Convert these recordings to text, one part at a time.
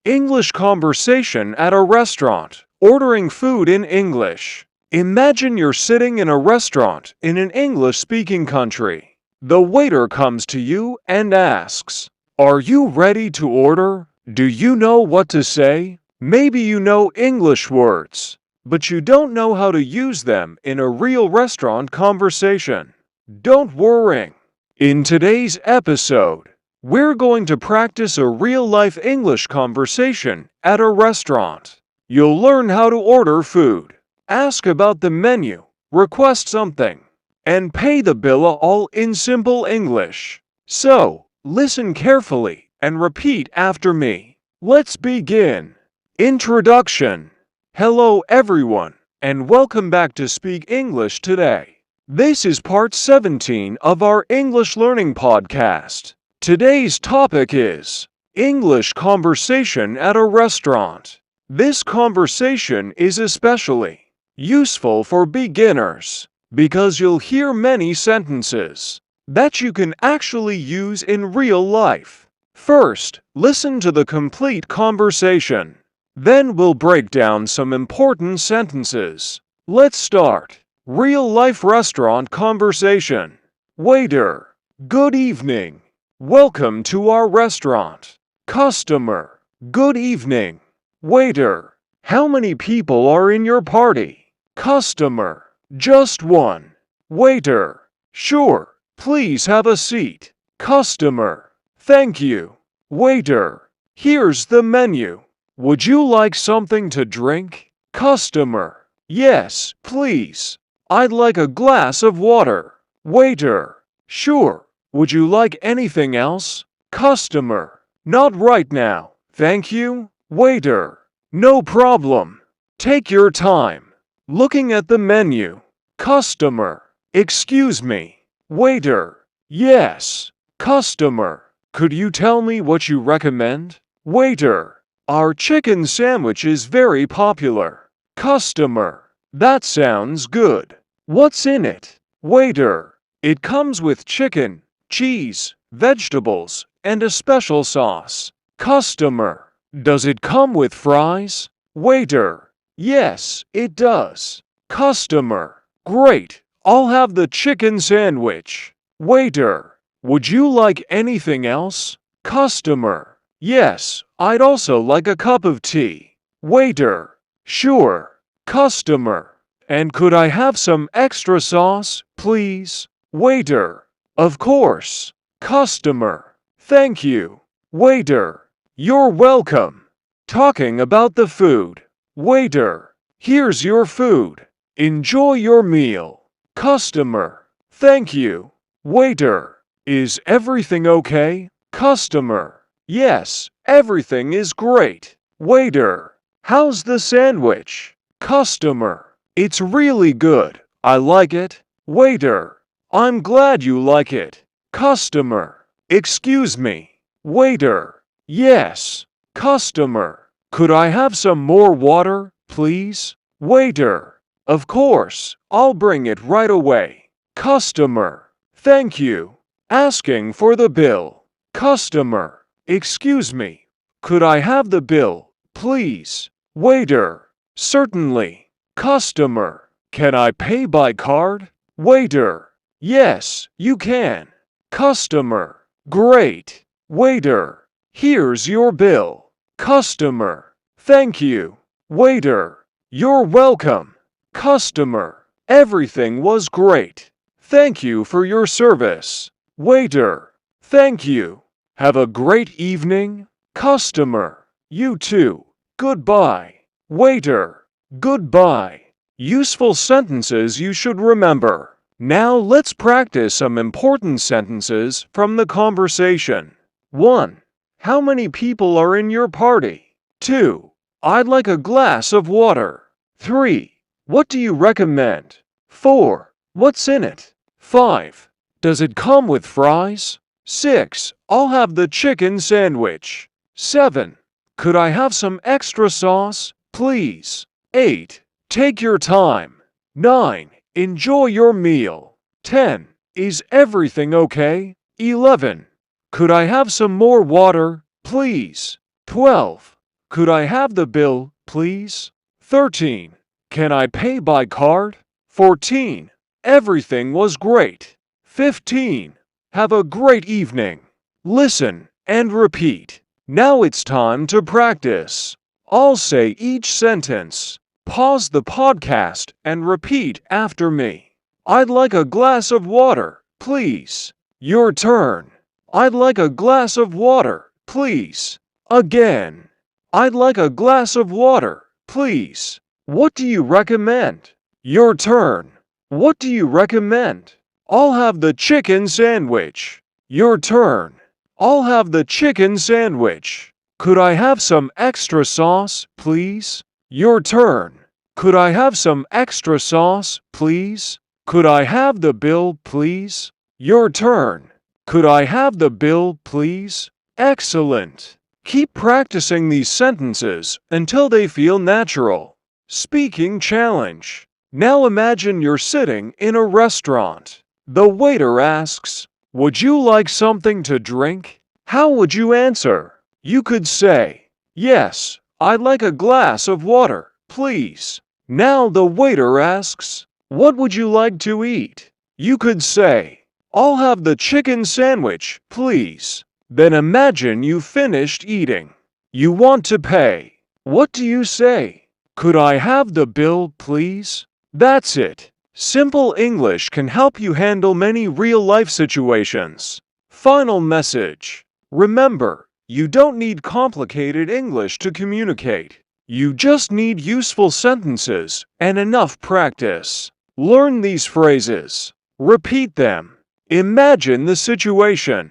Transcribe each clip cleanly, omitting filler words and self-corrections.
English conversation at a restaurant, ordering food in English. Imagine you're sitting in a restaurant in an English-speaking country. The waiter comes to you and asks, "Are you ready to order? Do you know what to say?" Maybe you know English words, but you don't know how to use them in a real restaurant conversation. Don't worry. In today's episode, we're going to practice a real-life English conversation at a restaurant. You'll learn how to order food, ask about the menu, request something, and pay the bill all in simple English. So, listen carefully and repeat after me. Let's begin. Introduction. Hello everyone, and welcome back to Speak English Today. This is part 17 of our English learning podcast. Today's topic is English conversation at a restaurant. This conversation is especially useful for beginners because you'll hear many sentences that you can actually use in real life. First, listen to the complete conversation. Then we'll break down some important sentences. Let's start. Real-life restaurant conversation. Waiter. Good evening. Welcome to our restaurant. Customer. Good evening. Waiter. How many people are in your party? Customer. Just one. Waiter. Sure. Please have a seat. Customer. Thank you. Waiter. Here's the menu. Would you like something to drink? Customer. Yes, please. I'd like a glass of water. Waiter. Sure. Would you like anything else? Customer. Not right now, thank you. Waiter. No problem. Take your time. Looking at the menu. Customer. Excuse me. Waiter. Yes. Customer. Could you tell me what you recommend? Waiter. Our chicken sandwich is very popular. Customer. That sounds good. What's in it? Waiter. It comes with chicken, cheese, vegetables, and a special sauce. Customer. Does it come with fries? Waiter. Yes, it does. Customer. Great. I'll have the chicken sandwich. Waiter. Would you like anything else? Customer. Yes, I'd also like a cup of tea. Waiter. Sure. Customer. And could I have some extra sauce, please? Waiter. Of course. Customer. Thank you. Waiter. You're welcome. Talking about the food. Waiter. Here's your food. Enjoy your meal. Customer. Thank you. Waiter. Is everything okay? Customer. Yes, everything is great. Waiter. How's the sandwich? Customer. It's really good. I like it. Waiter. I'm glad you like it. Customer. Excuse me. Waiter. Yes. Customer. Could I have some more water, please? Waiter. Of course. I'll bring it right away. Customer. Thank you. Asking for the bill. Customer. Excuse me. Could I have the bill, please? Waiter. Certainly. Customer. Can I pay by card? Waiter. Yes, you can. Customer. Great. Waiter. Here's your bill. Customer. Thank you. Waiter. You're welcome. Customer. Everything was great. Thank you for your service. Waiter. Thank you. Have a great evening. Customer. You too. Goodbye. Waiter. Goodbye. Useful sentences you should remember. Now let's practice some important sentences from the conversation. 1. How many people are in your party? 2. I'd like a glass of water. 3. What do you recommend? 4. What's in it? 5. Does it come with fries? 6. I'll have the chicken sandwich. 7. Could I have some extra sauce, please? 8. Take your time. 9. Enjoy your meal. 10. Is everything okay? 11. Could I have some more water, please? 12. Could I have the bill, please? 13. Can I pay by card? 14. Everything was great. 15. Have a great evening. Listen and repeat. Now it's time to practice. I'll say each sentence. Pause the podcast and repeat after me. I'd like a glass of water, please. Your turn. I'd like a glass of water, please. Again. I'd like a glass of water, please. What do you recommend? Your turn. What do you recommend? I'll have the chicken sandwich. Your turn. I'll have the chicken sandwich. Could I have some extra sauce, please? Your turn. Could I have some extra sauce, please? Could I have the bill, please? Your turn. Could I have the bill, please? Excellent. Keep practicing these sentences until they feel natural. Speaking challenge. Now imagine you're sitting in a restaurant. The waiter asks, "Would you like something to drink?" How would you answer? You could say, "Yes, I'd like a glass of water, please." Now the waiter asks, "What would you like to eat?" You could say, "I'll have the chicken sandwich, please." Then imagine you finished eating. You want to pay. What do you say? Could I have the bill, please? That's it. Simple English can help you handle many real-life situations. Final message. Remember, you don't need complicated English to communicate. You just need useful sentences and enough practice. Learn these phrases. Repeat them. Imagine the situation.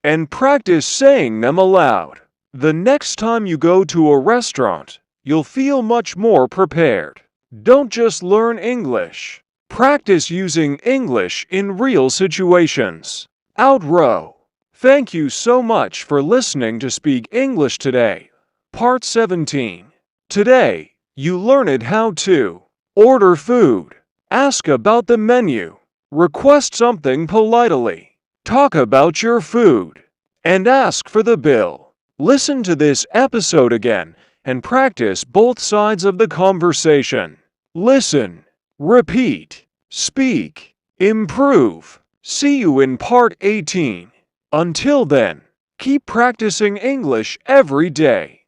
And practice saying them aloud. The next time you go to a restaurant, you'll feel much more prepared. Don't just learn English. Practice using English in real situations. Outro. Thank you so much for listening to Speak English Today, Part 17. Today, you learned how to order food, ask about the menu, request something politely, talk about your food, and ask for the bill. Listen to this episode again and practice both sides of the conversation. Listen, repeat, speak, improve. See you in Part 18. Until then, keep practicing English every day.